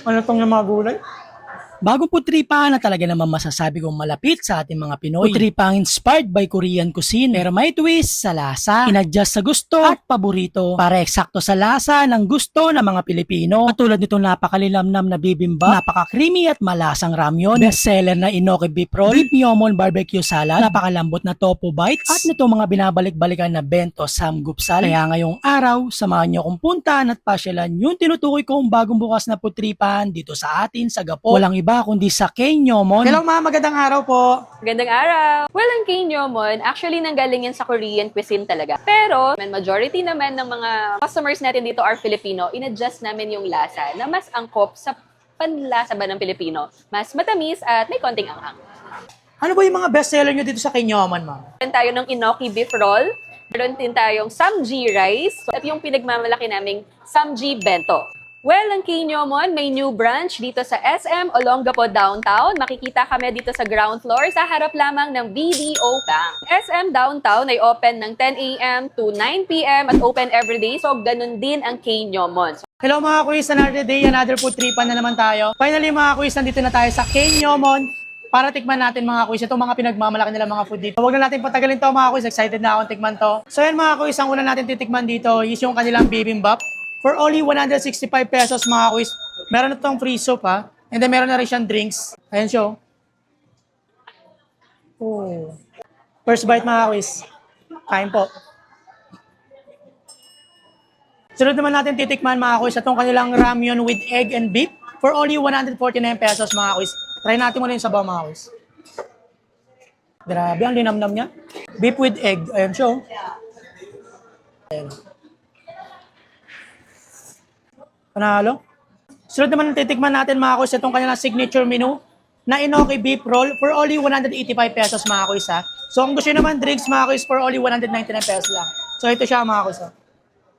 Ano tong yung mga gulay? Bagong putripa na talaga naman masasabi kong malapit sa ating mga Pinoy. Putripa inspired by Korean cuisine pero may twist sa lasa, inadjust sa gusto at paborito para eksakto sa lasa ng gusto ng mga Pilipino. Katulad nitong napakalilamnam na bibimbap, napaka-creamy at malasang ramyun, bestseller na Inoki beef roll, beef Myeomon barbecue salad, napakalambot na tofu bites, at nitong mga binabalik-balikan na bento samgupsal. Kaya ngayong araw, samahan niyo akong puntahan at pasyalan yung tinutukoy kong bagong bukas na putripan dito sa atin sa Gapo. Walang iba kundi sa Myeomon. Hello ma'am, magandang araw po. Magandang araw! Well, ang Myeomon, actually nanggaling yan sa Korean cuisine talaga. Pero, majority naman ng mga customers natin dito are Filipino. In-adjust namin yung lasa na mas angkop sa panlasa ba ng Pilipino. Mas matamis at may konting anghang. Ano ba yung mga bestseller nyo dito sa Myeomon, ma'am? Meron tayo ng Inoki beef roll. Meron din tayong Samji rice. At yung pinagmamalaki naming Samji bento. Well, ang Myeomon may new branch dito sa SM Olongapo Downtown. Makikita kami dito sa ground floor sa harap lamang ng BDO Bank. SM Downtown ay open ng 10 a.m. to 9 p.m. at open everyday. So, ganun din ang Myeomon. Hello mga quiz, another day, another food tripan na naman tayo. Finally mga quiz, nandito na tayo sa Myeomon para tikman natin mga quiz. Itong mga pinagmamalaki nila mga food dito. Huwag na natin patagalin to mga quiz, excited na akong tikman to. So yan mga quiz, ang una natin titikman dito is yung kanilang bibimbap. For only 165 pesos mga quiz. Meron na itong free soup ha. And then meron na rin siyang drinks. Ayan siya. Oh. First bite mga quiz. Kain po. Sunod naman natin titikman mga quiz itong kanilang ramyun with egg and beef. For only 149 pesos mga quiz. Try natin muna yung sabaw mga quiz. Grabe, ang linamnam niya. Beef with egg. Ayan siya. Ayan. Panalo. Sunod naman titikman natin mga quiz itong kanilang signature menu na Inoki beef roll for only 185 pesos mga quiz ha. So kung gusto nyo naman drinks mga quiz for only 199 pesos lang. So ito siya mga quiz ha.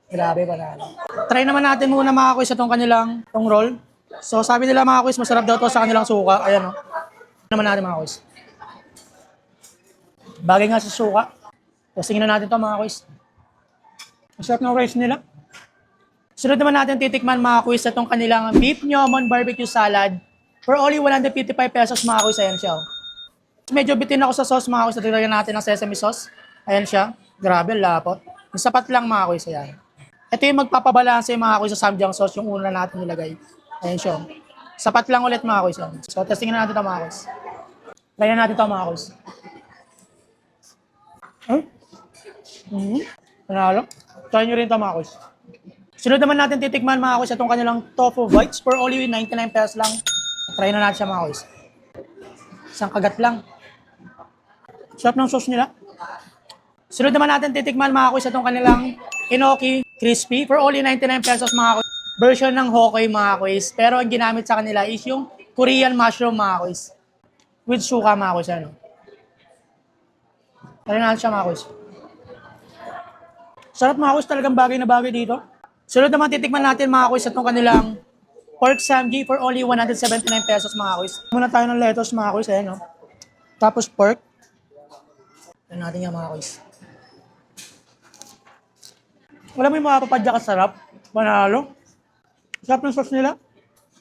Grabe panalo. Try naman natin muna mga quiz itong kanilang itong roll. So sabi nila mga quiz masarap daw to sa kanilang suka. Ayan o. Naman natin mga quiz. Bagay nga sa suka. Testingin na natin to mga quiz. Masarap ng rice nila. Sunod naman natin titikman mga quiz itong kanilang beef Myeomon barbecue salad for only 155 pesos mga quiz. Ayan siya. Medyo bitin ako sa sauce mga quiz. Natagdagan natin ng sesame sauce. Ayan siya. Grabe, lapot. Yung sapat lang mga quiz. Ayan. Ito yung magpapabalanse mga quiz sa samjang sauce yung una natin nilagay. Ayan siya. Sapat lang ulit mga quiz. So testingin na natin ito mga quiz. Try na natin ito mga quiz. Panalo. Try nyo rin ito mga quiz. Sunod naman natin titikman mga quiz itong kanilang tofu bites for only 99 pesos lang. Try na natin siya mga quiz. Isang kagat lang. Sarap ng sauce nila. Sunod naman natin titikman mga quiz itong kanilang Inoki crispy for only 99 pesos mga quiz. Version ng Hokoy mga quiz. Pero ang ginamit sa kanila is yung Korean mushroom mga quiz. With suka mga quiz. Ano? Try na natin siya mga quiz. Sarap mga quiz, talagang bagay na bagay dito. Sunod naman titikman natin mga quiz itong kanilang pork samji for only 179 pesos mga quiz. Muna tayo ng lettuce mga quiz. Ayan, no? Tapos pork. Ayan natin yan mga quiz. Wala mo yung mapapadya ka sarap. Manalo. Sarap ng sauce nila.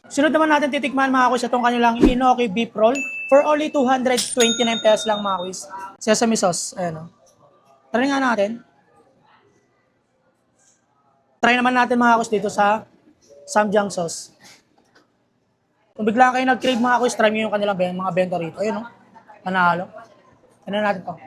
Sunod naman natin titikman mga quiz itong kanilang Inoki beef roll for only 229 pesos lang mga quiz. Sesame sauce. Ayan, no? Try nga natin. Try naman natin mga quiz dito sa samjang sauce. Kung bigla kayo nag-crave mga quiz, try nyo yung kanilang mga bento rito. Ayun, no? Panalo. Ano natin to?